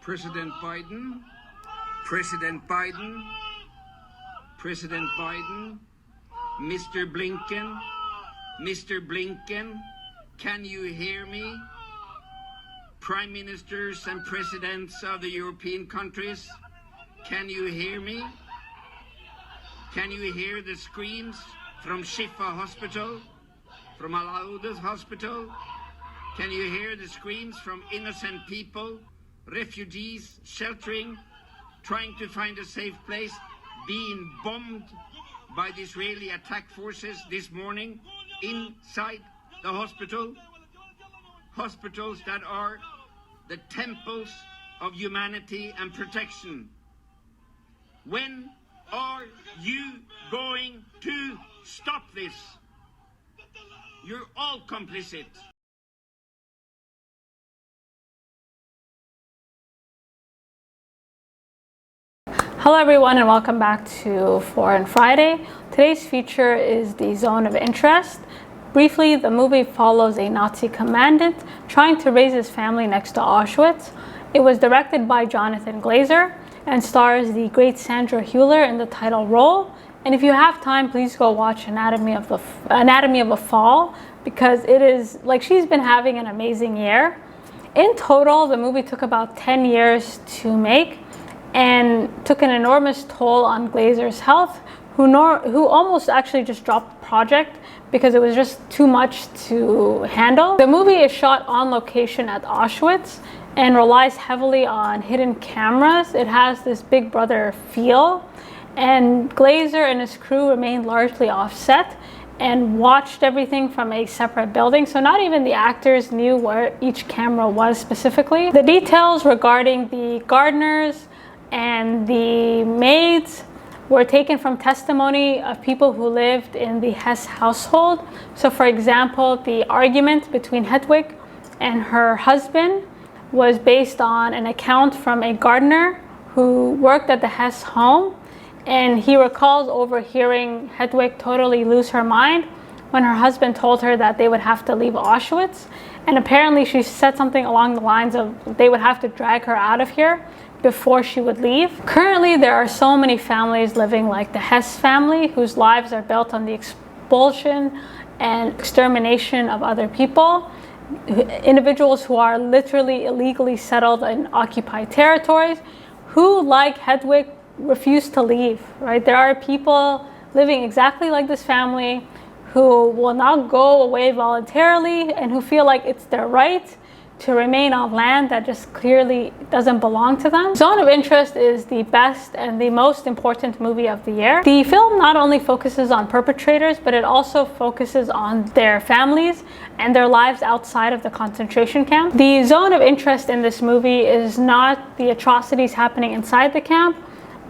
President Biden, President Biden, President Biden, Mr. Blinken, Mr. Blinken, can you hear me? Prime ministers and presidents of the European countries, can you hear me? Can you hear the screams from Shifa Hospital, from Al-Auda's Hospital? Can you hear the screams from innocent people, refugees sheltering, trying to find a safe place, being bombed by the Israeli attack forces this morning inside the hospital? Hospitals that are the temples of humanity and protection. When are you going to stop this? You're all complicit. Hello everyone and welcome back to Foreign Friday. Today's feature is the Zone of Interest. Briefly, the movie follows a Nazi commandant trying to raise his family next to Auschwitz. It was directed by Jonathan Glazer and stars the great Sandra Hüller in the title role. And if you have time, please go watch Anatomy of a Fall, because it is like she's been having an amazing year. In total, the movie took about 10 years to make and took an enormous toll on Glazer's health, who almost actually just dropped the project because it was just too much to handle. The movie is shot on location at Auschwitz and relies heavily on hidden cameras. It has this Big Brother feel, and Glazer and his crew remained largely offset and watched everything from a separate building, so not even the actors knew where each camera was specifically. The details regarding the gardeners and the maids were taken from testimony of people who lived in the Höss household. So for example, the argument between Hedwig and her husband was based on an account from a gardener who worked at the Höss home, and he recalls overhearing Hedwig totally lose her mind when her husband told her that they would have to leave Auschwitz. And apparently she said something along the lines of they would have to drag her out of here before she would leave. Currently, there are so many families living like the Höss family, whose lives are built on the expulsion and extermination of other people, individuals who are literally illegally settled in occupied territories, who, like Hedwig, refuse to leave, right? There are people living exactly like this family who will not go away voluntarily and who feel like it's their right to remain on land that just clearly doesn't belong to them. Zone of Interest is the best and the most important movie of the year. The film not only focuses on perpetrators, but it also focuses on their families and their lives outside of the concentration camp. The zone of interest in this movie is not the atrocities happening inside the camp,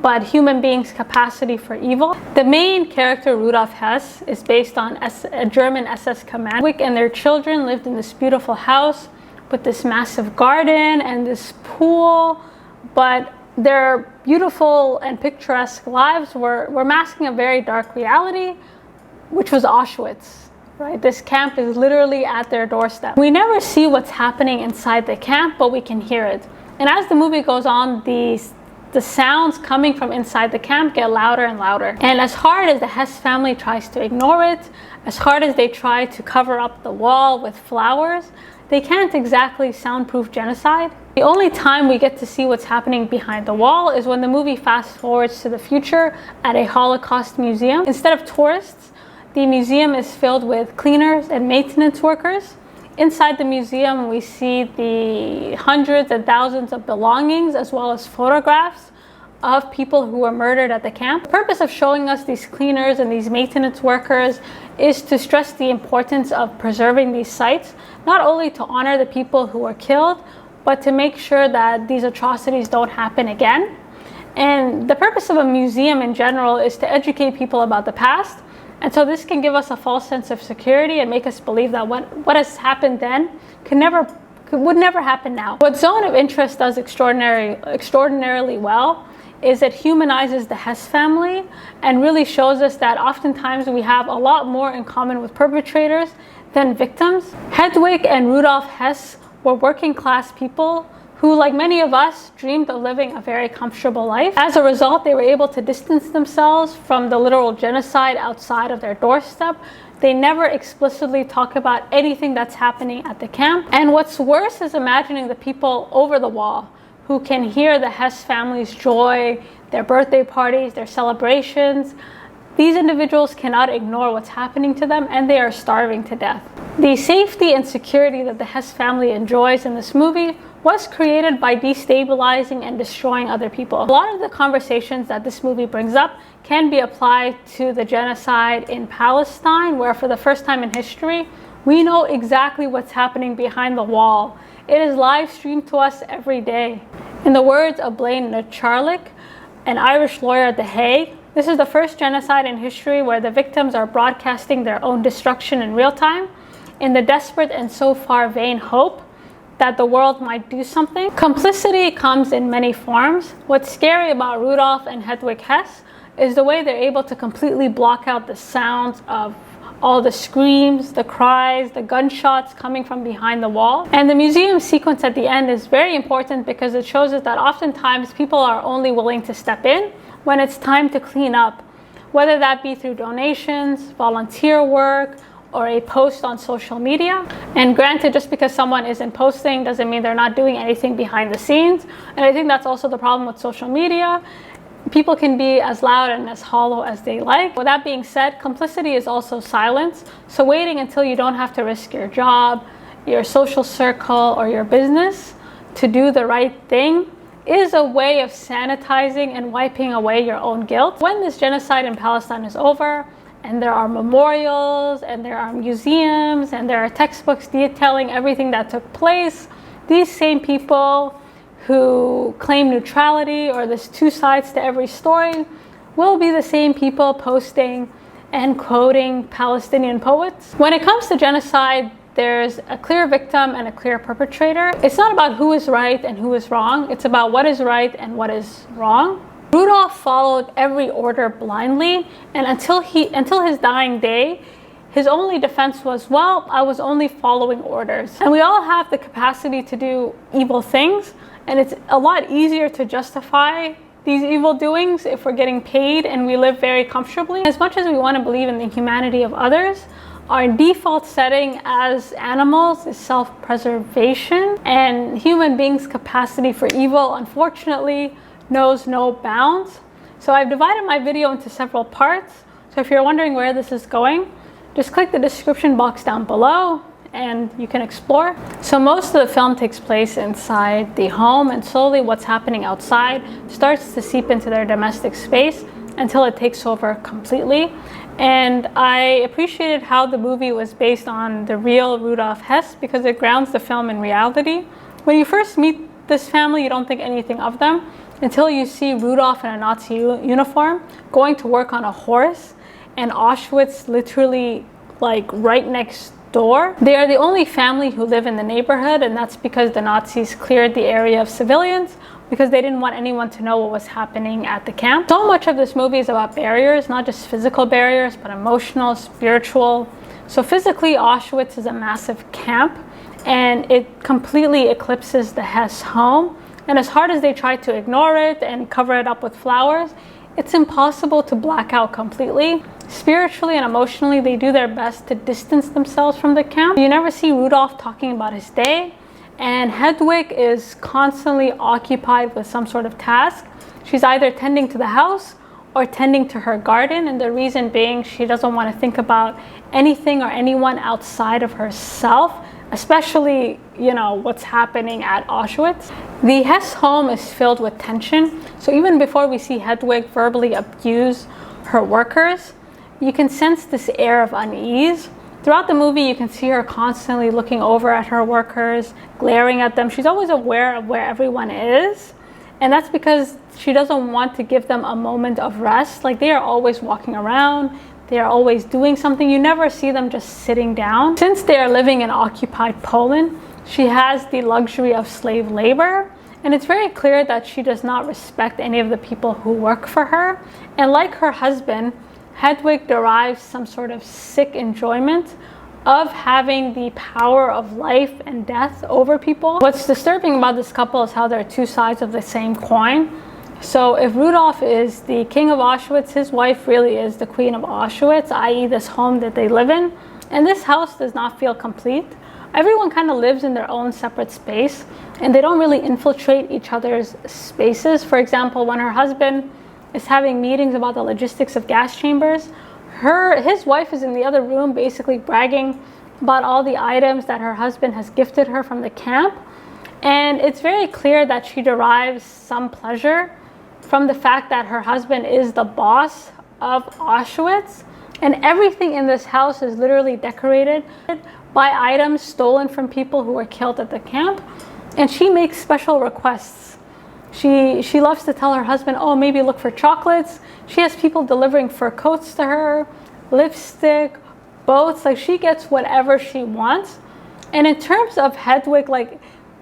but human beings' capacity for evil. The main character, Rudolf Höss, is based on a German SS commander. Hedwig and their children lived in this beautiful house with this massive garden and this pool, but their beautiful and picturesque lives were masking a very dark reality, which was Auschwitz, right? This camp is literally at their doorstep. We never see what's happening inside the camp, but we can hear it. And as the movie goes on, the sounds coming from inside the camp get louder and louder. And as hard as the Höss family tries to ignore it, as hard as they try to cover up the wall with flowers, they can't exactly soundproof genocide. The only time we get to see what's happening behind the wall is when the movie fast forwards to the future at a Holocaust museum. Instead of tourists, the museum is filled with cleaners and maintenance workers. Inside the museum, we see the hundreds and thousands of belongings as well as photographs of people who were murdered at the camp. The purpose of showing us these cleaners and these maintenance workers is to stress the importance of preserving these sites, not only to honor the people who were killed, but to make sure that these atrocities don't happen again. And the purpose of a museum in general is to educate people about the past. And so this can give us a false sense of security and make us believe that what has happened then would never happen now. What Zone of Interest does extraordinarily well is it humanizes the Höss family and really shows us that oftentimes we have a lot more in common with perpetrators than victims. Hedwig and Rudolf Höss were working class people who, like many of us, dreamed of living a very comfortable life. As a result, they were able to distance themselves from the literal genocide outside of their doorstep. They never explicitly talk about anything that's happening at the camp. And what's worse is imagining the people over the wall who can hear the Höss family's joy, their birthday parties, their celebrations. These individuals cannot ignore what's happening to them, and they are starving to death. The safety and security that the Höss family enjoys in this movie was created by destabilizing and destroying other people. A lot of the conversations that this movie brings up can be applied to the genocide in Palestine, where for the first time in history, we know exactly what's happening behind the wall. It is live streamed to us every day. In the words of Blaine Nacharlik, an Irish lawyer at The Hague, this is the first genocide in history where the victims are broadcasting their own destruction in real time in the desperate and so far vain hope that the world might do something. Complicity comes in many forms. What's scary about Rudolf and Hedwig Höss is the way they're able to completely block out the sounds of all the screams, the cries, the gunshots coming from behind the wall. And the museum sequence at the end is very important because it shows us that oftentimes people are only willing to step in when it's time to clean up, whether that be through donations, volunteer work, or a post on social media. And granted, just because someone isn't posting doesn't mean they're not doing anything behind the scenes. And I think that's also the problem with social media. People can be as loud and as hollow as they like. With that being said, complicity is also silence. So waiting until you don't have to risk your job, your social circle, or your business to do the right thing is a way of sanitizing and wiping away your own guilt. When this genocide in Palestine is over, and there are memorials, and there are museums, and there are textbooks detailing everything that took place, these same people who claim neutrality or there's two sides to every story will be the same people posting and quoting Palestinian poets. When it comes to genocide, there's a clear victim and a clear perpetrator. It's not about who is right and who is wrong. It's about what is right and what is wrong. Rudolf followed every order blindly, and until his dying day, his only defense was, well, I was only following orders. And we all have the capacity to do evil things, and it's a lot easier to justify these evil doings if we're getting paid and we live very comfortably. As much as we want to believe in the humanity of others, our default setting as animals is self-preservation, and human beings' capacity for evil, unfortunately, knows no bounds. So I've divided my video into several parts. So if you're wondering where this is going, just click the description box down below and you can explore. So most of the film takes place inside the home, and slowly what's happening outside starts to seep into their domestic space until it takes over completely. And I appreciated how the movie was based on the real Rudolf Höss because it grounds the film in reality. When you first meet this family, you don't think anything of them until you see Rudolf in a Nazi uniform going to work on a horse, and Auschwitz literally like right next door. They are the only family who live in the neighborhood, and that's because the Nazis cleared the area of civilians because they didn't want anyone to know what was happening at the camp. So much of this movie is about barriers, not just physical barriers, but emotional, spiritual. So physically, Auschwitz is a massive camp, and it completely eclipses the Höss home. And as hard as they try to ignore it and cover it up with flowers, it's impossible to black out completely. Spiritually and emotionally, they do their best to distance themselves from the camp. You never see Rudolf talking about his day, and Hedwig is constantly occupied with some sort of task. She's either tending to the house or tending to her garden, and the reason being she doesn't want to think about anything or anyone outside of herself, especially, what's happening at Auschwitz. The Höss home is filled with tension. So even before we see Hedwig verbally abuse her workers, you can sense this air of unease. Throughout the movie, you can see her constantly looking over at her workers, glaring at them. She's always aware of where everyone is. And that's because she doesn't want to give them a moment of rest. Like, they are always walking around. They are always doing something. You never see them just sitting down. Since they are living in occupied Poland, she has the luxury of slave labor. And it's very clear that she does not respect any of the people who work for her. And like her husband, Hedwig derives some sort of sick enjoyment of having the power of life and death over people. What's disturbing about this couple is how they're two sides of the same coin. So if Rudolf is the king of Auschwitz, his wife really is the queen of Auschwitz, i.e. this home that they live in. And this house does not feel complete. Everyone kind of lives in their own separate space, and they don't really infiltrate each other's spaces. For example, when her husband is having meetings about the logistics of gas chambers, his wife is in the other room basically bragging about all the items that her husband has gifted her from the camp. And it's very clear that she derives some pleasure from the fact that her husband is the boss of Auschwitz. And everything in this house is literally decorated by items stolen from people who were killed at the camp. And she makes special requests. She loves to tell her husband, oh, maybe look for chocolates. She has people delivering fur coats to her, lipstick, boats. Like, she gets whatever she wants. And in terms of Hedwig, like,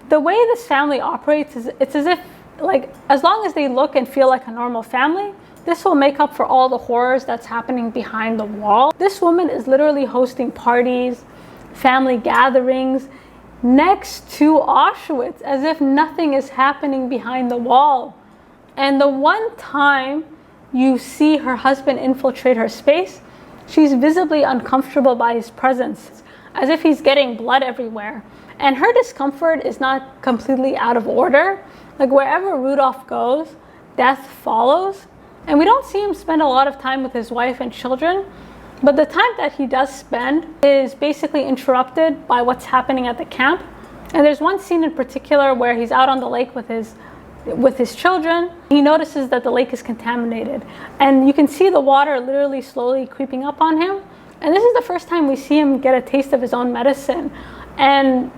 the way this family operates is it's as if, like, as long as they look and feel like a normal family, this will make up for all the horrors that's happening behind the wall. This woman is literally hosting parties, family gatherings next to Auschwitz, as if nothing is happening behind the wall. And the one time you see her husband infiltrate her space, she's visibly uncomfortable by his presence, as if he's getting blood everywhere. And her discomfort is not completely out of order. Like, wherever Rudolf goes, death follows. And we don't see him spend a lot of time with his wife and children, but the time that he does spend is basically interrupted by what's happening at the camp. And there's one scene in particular where he's out on the lake with his children. He notices that the lake is contaminated, and you can see the water literally slowly creeping up on him. And this is the first time we see him get a taste of his own medicine. And,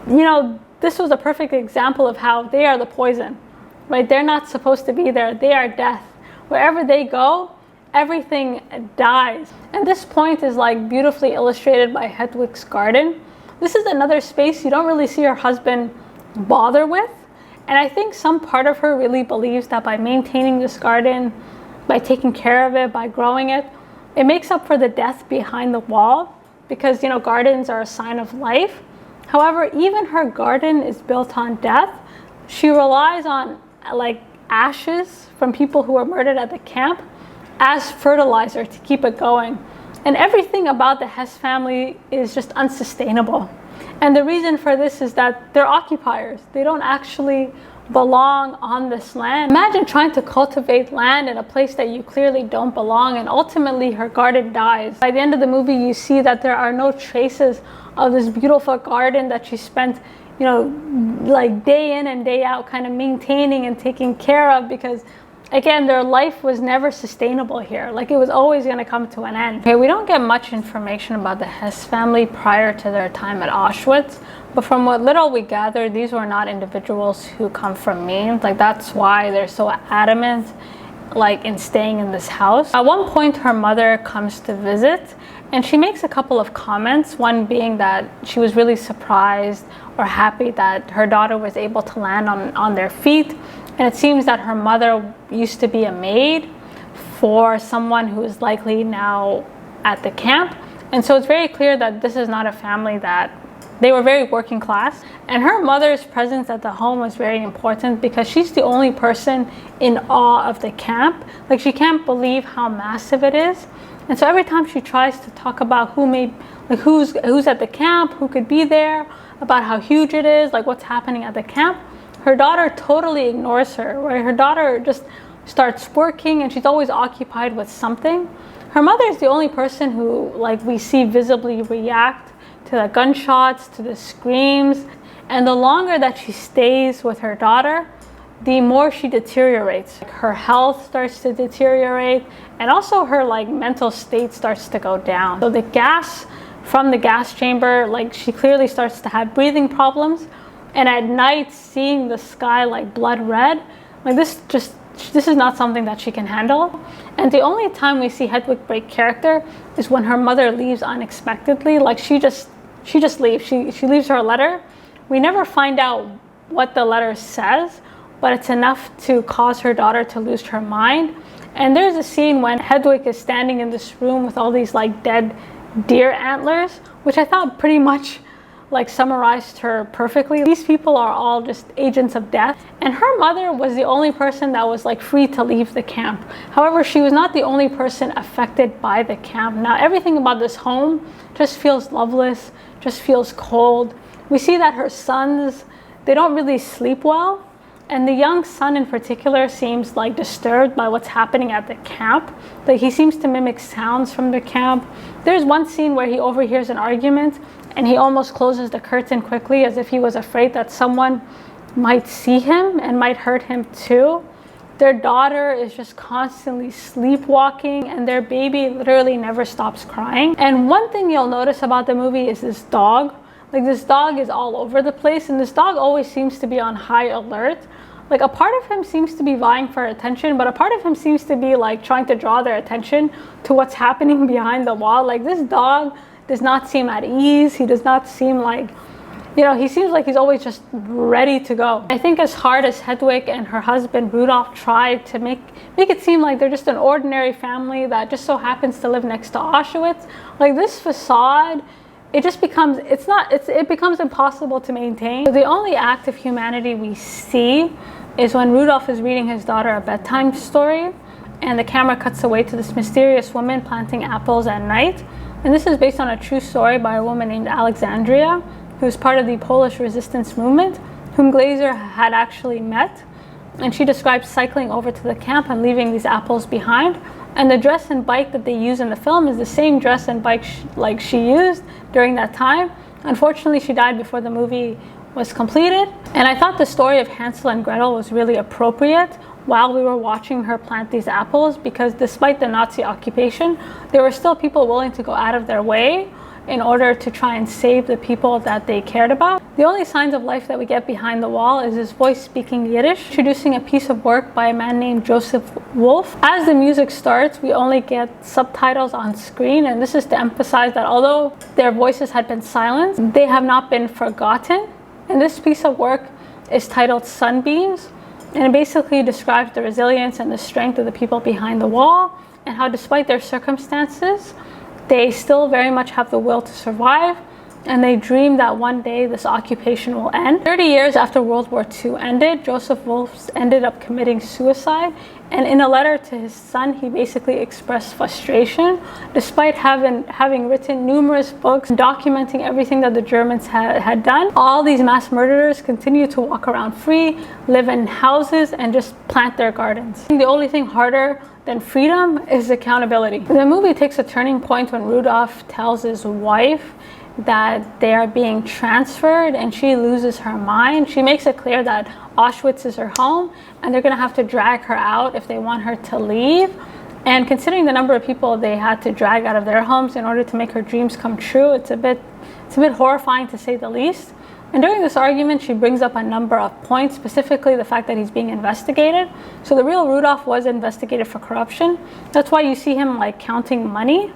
you know, this was a perfect example of how they are the poison, right? They're not supposed to be there. They are death. Wherever they go, everything dies. And this point is like beautifully illustrated by Hedwig's garden. This is another space you don't really see her husband bother with. And I think some part of her really believes that by maintaining this garden, by taking care of it, by growing it, it makes up for the death behind the wall, because, you know, gardens are a sign of life. However, even her garden is built on death. She relies on, like, ashes from people who were murdered at the camp as fertilizer to keep it going. And everything about the Höss family is just unsustainable. And the reason for this is that they're occupiers. They don't actually belong on this land. Imagine trying to cultivate land in a place that you clearly don't belong, and ultimately her garden dies. By the end of the movie, you see that there are no traces of this beautiful garden that she spent, you know, like day in and day out kind of maintaining and taking care of, because again, their life was never sustainable here. Like, it was always going to come to an end. Okay, we don't get much information about the Höss family prior to their time at Auschwitz, but from what little we gathered, these were not individuals who come from means. Like, that's why they're so adamant, like, in staying in this house. At one point, her mother comes to visit, and she makes a couple of comments, one being that she was really surprised or happy that her daughter was able to land on their feet. And it seems that her mother used to be a maid for someone who is likely now at the camp. And so it's very clear that this is not a family that, they were very working class. And her mother's presence at the home was very important because she's the only person in awe of the camp. Like, she can't believe how massive it is. And so every time she tries to talk about who's at the camp, who could be there, about how huge it is, like what's happening at the camp, her daughter totally ignores her, right? Her daughter just starts working and she's always occupied with something. Her mother is the only person who, like, we see visibly react to the gunshots, to the screams. And the longer that she stays with her daughter, the more she deteriorates. Her health starts to deteriorate, and also her, like, mental state starts to go down. So the gas from the gas chamber, like, she clearly starts to have breathing problems. And at night, seeing the sky like blood red, like, this is not something that she can handle. And the only time we see Hedwig break character is when her mother leaves unexpectedly. Like, she just leaves. She leaves her letter. We never find out what the letter says, but it's enough to cause her daughter to lose her mind. And there's a scene when Hedwig is standing in this room with all these, like, dead deer antlers, which I thought pretty much like summarized her perfectly. These people are all just agents of death, and her mother was the only person that was like free to leave the camp. However, she was not the only person affected by the camp. Now, everything about this home just feels loveless, just feels cold. We see that her sons, they don't really sleep well, and the young son in particular seems like disturbed by what's happening at the camp. Like, he seems to mimic sounds from the camp. There's one scene where he overhears an argument and he almost closes the curtain quickly as if he was afraid that someone might see him and might hurt him too. Their daughter is just constantly sleepwalking, and their baby literally never stops crying. And one thing you'll notice about the movie is this dog. Like, this dog is all over the place, and this dog always seems to be on high alert. Like, a part of him seems to be vying for attention, but a part of him seems to be like trying to draw their attention to what's happening behind the wall. Like, this dog does not seem at ease. He does not seem like, he seems like he's always just ready to go. I think as hard as Hedwig and her husband Rudolf tried to make it seem like they're just an ordinary family that just so happens to live next to Auschwitz, like, this facade, it becomes impossible to maintain. So the only act of humanity we see is when Rudolf is reading his daughter a bedtime story, and the camera cuts away to this mysterious woman planting apples at night. And this is based on a true story by a woman named Alexandria, who was part of the Polish resistance movement, whom Glazer had actually met. And she describes cycling over to the camp and leaving these apples behind. And the dress and bike that they use in the film is the same dress and bike she used during that time. Unfortunately, she died before the movie was completed. And I thought the story of Hansel and Gretel was really appropriate while we were watching her plant these apples, because despite the Nazi occupation, there were still people willing to go out of their way in order to try and save the people that they cared about. The only signs of life that we get behind the wall is this voice speaking Yiddish, introducing a piece of work by a man named Joseph Wolf. As the music starts, we only get subtitles on screen, and this is to emphasize that although their voices had been silenced, they have not been forgotten. And this piece of work is titled Sunbeams, and it basically describes the resilience and the strength of the people behind the wall, and how despite their circumstances, they still very much have the will to survive, and they dream that one day this occupation will end. 30 years after World War II ended, Joseph Wolf ended up committing suicide, and in a letter to his son, he basically expressed frustration, despite having written numerous books documenting everything that the Germans had done. All these mass murderers continue to walk around free, live in houses, and just plant their gardens. The only thing harder than freedom is accountability. The movie takes a turning point when Rudolf tells his wife that they are being transferred, and she loses her mind. She makes it clear that Auschwitz is her home, and they're going to have to drag her out if they want her to leave. And considering the number of people they had to drag out of their homes in order to make her dreams come true, it's a bit horrifying to say the least. And during this argument, she brings up a number of points, specifically the fact that he's being investigated. So the real Rudolf was investigated for corruption. That's why you see him like counting money.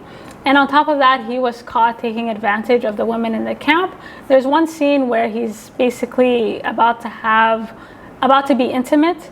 And on top of that, he was caught taking advantage of the women in the camp. There's one scene where he's basically about to be intimate,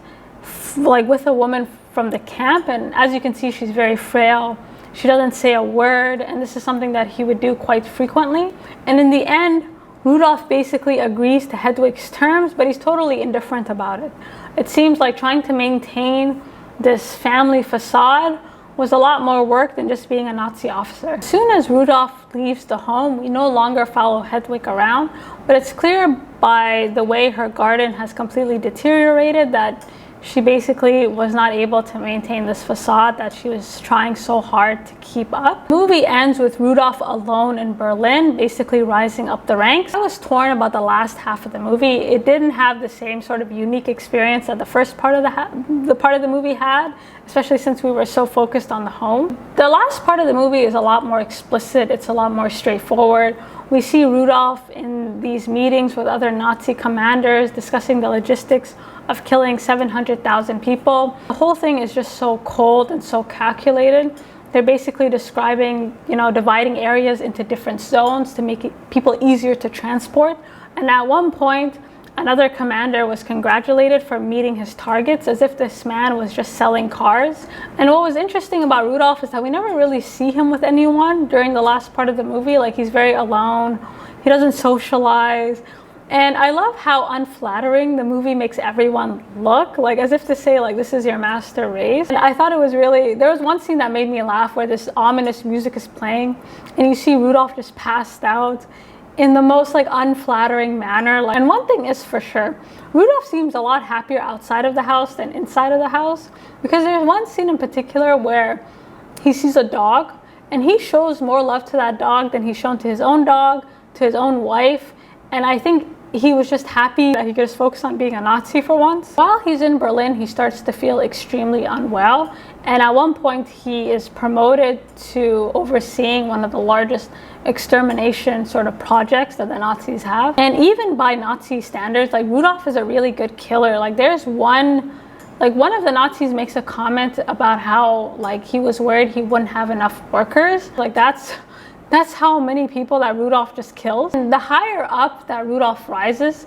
like with a woman from the camp. And as you can see, she's very frail. She doesn't say a word. And this is something that he would do quite frequently. And in the end, Rudolf basically agrees to Hedwig's terms, but he's totally indifferent about it. It seems like trying to maintain this family facade was a lot more work than just being a Nazi officer. As soon as Rudolf leaves the home, we no longer follow Hedwig around, but it's clear by the way her garden has completely deteriorated that she basically was not able to maintain this facade that she was trying so hard to keep up. The movie ends with Rudolf alone in Berlin, basically rising up the ranks. I was torn about the last half of the movie. It didn't have the same sort of unique experience that the first part of the movie had, especially since we were so focused on the home. The last part of the movie is a lot more explicit. It's a lot more straightforward. We see Rudolf in these meetings with other Nazi commanders discussing the logistics of killing 700,000 people. The whole thing is just so cold and so calculated. They're basically describing, dividing areas into different zones to make people easier to transport. And at one point, another commander was congratulated for meeting his targets, as if this man was just selling cars. And what was interesting about Rudolf is that we never really see him with anyone during the last part of the movie. Like, he's very alone, he doesn't socialize. And I love how unflattering the movie makes everyone look, like as if to say, like, this is your master race. And I thought it was really, there was one scene that made me laugh where this ominous music is playing and you see Rudolf just passed out in the most like unflattering manner. Like, and one thing is for sure, Rudolf seems a lot happier outside of the house than inside of the house, because there's one scene in particular where he sees a dog and he shows more love to that dog than he's shown to his own dog, to his own wife. And I think he was just happy that he could just focus on being a Nazi for once. While he's in Berlin, he starts to feel extremely unwell. And at one point, he is promoted to overseeing one of the largest extermination sort of projects that the Nazis have. And even by Nazi standards, like, Rudolf is a really good killer. Like, there's one of the Nazis makes a comment about how, like, he was worried he wouldn't have enough workers. Like, that's how many people that Rudolf just kills. And the higher up that Rudolf rises,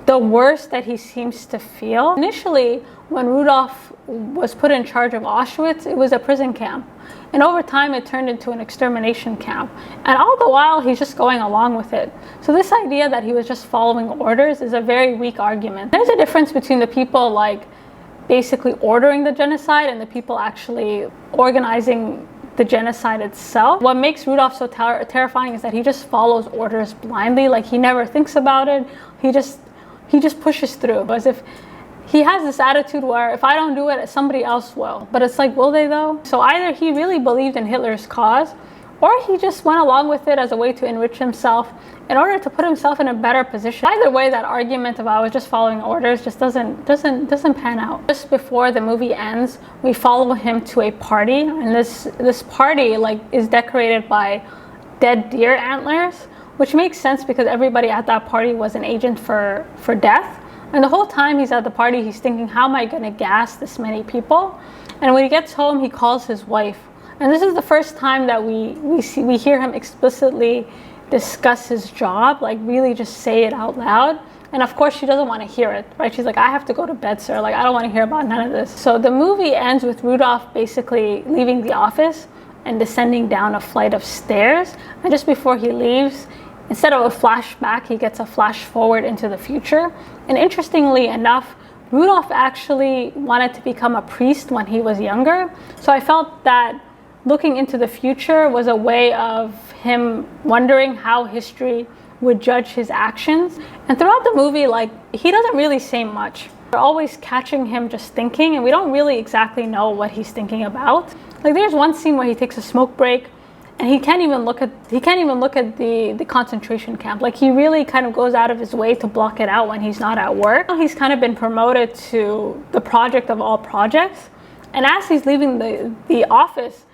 the worse that he seems to feel. Initially, when Rudolf was put in charge of Auschwitz, it was a prison camp. And over time, it turned into an extermination camp. And all the while, he's just going along with it. So this idea that he was just following orders is a very weak argument. There's a difference between the people, like, basically ordering the genocide and the people actually organizing the genocide itself. What makes Rudolf so terrifying is that he just follows orders blindly. Like, he never thinks about it. He just pushes through, as if he has this attitude where if I don't do it, somebody else will. But it's like, will they though? So either he really believed in Hitler's cause, or he just went along with it as a way to enrich himself in order to put himself in a better position. Either way, that argument of I was just following orders just doesn't pan out. Just before the movie ends, we follow him to a party, and this party, like, is decorated by dead deer antlers, which makes sense because everybody at that party was an agent for death. And the whole time he's at the party, he's thinking, how am I going to gas this many people? And when he gets home, he calls his wife. And this is the first time that we hear him explicitly discuss his job, like really just say it out loud. And of course, she doesn't want to hear it, right? She's like, I have to go to bed, sir. Like, I don't want to hear about none of this. So the movie ends with Rudolf basically leaving the office and descending down a flight of stairs. And just before he leaves, instead of a flashback, he gets a flash forward into the future. And interestingly enough, Rudolf actually wanted to become a priest when he was younger. So I felt that looking into the future was a way of him wondering how history would judge his actions. And throughout the movie, like, he doesn't really say much. We're always catching him just thinking, and we don't really exactly know what he's thinking about. Like, there's one scene where he takes a smoke break and he can't even look at the concentration camp. Like, he really kind of goes out of his way to block it out when he's not at work. He's kind of been promoted to the project of all projects. And as he's leaving the office,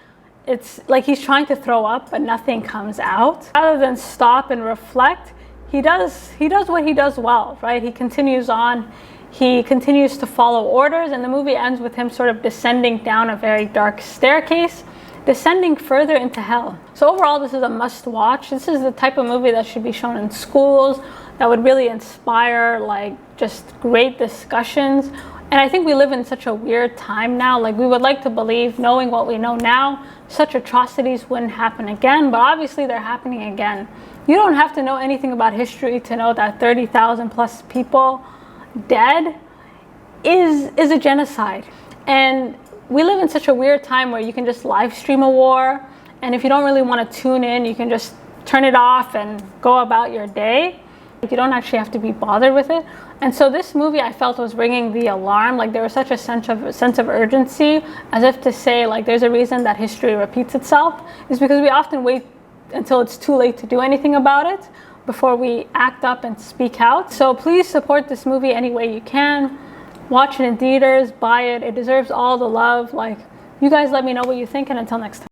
it's like he's trying to throw up, but nothing comes out. Rather than stop and reflect, he does what he does well, right? He continues on. He continues to follow orders, and the movie ends with him sort of descending down a very dark staircase, descending further into hell. So overall, this is a must-watch. This is the type of movie that should be shown in schools, that would really inspire, like, just great discussions. And I think we live in such a weird time now. Like, we would like to believe, knowing what we know now, such atrocities wouldn't happen again, but obviously they're happening again. You don't have to know anything about history to know that 30,000 plus people dead is a genocide. And we live in such a weird time where you can just live stream a war, and if you don't really want to tune in, you can just turn it off and go about your day. You don't actually have to be bothered with it. And so this movie, I felt, was ringing the alarm. Like, there was such a sense of urgency, as if to say, like, there's a reason that history repeats itself. It's because we often wait until it's too late to do anything about it before we act up and speak out. So please support this movie any way you can. Watch it in theaters, buy it. It deserves all the love. Like, you guys let me know what you think, and until next time.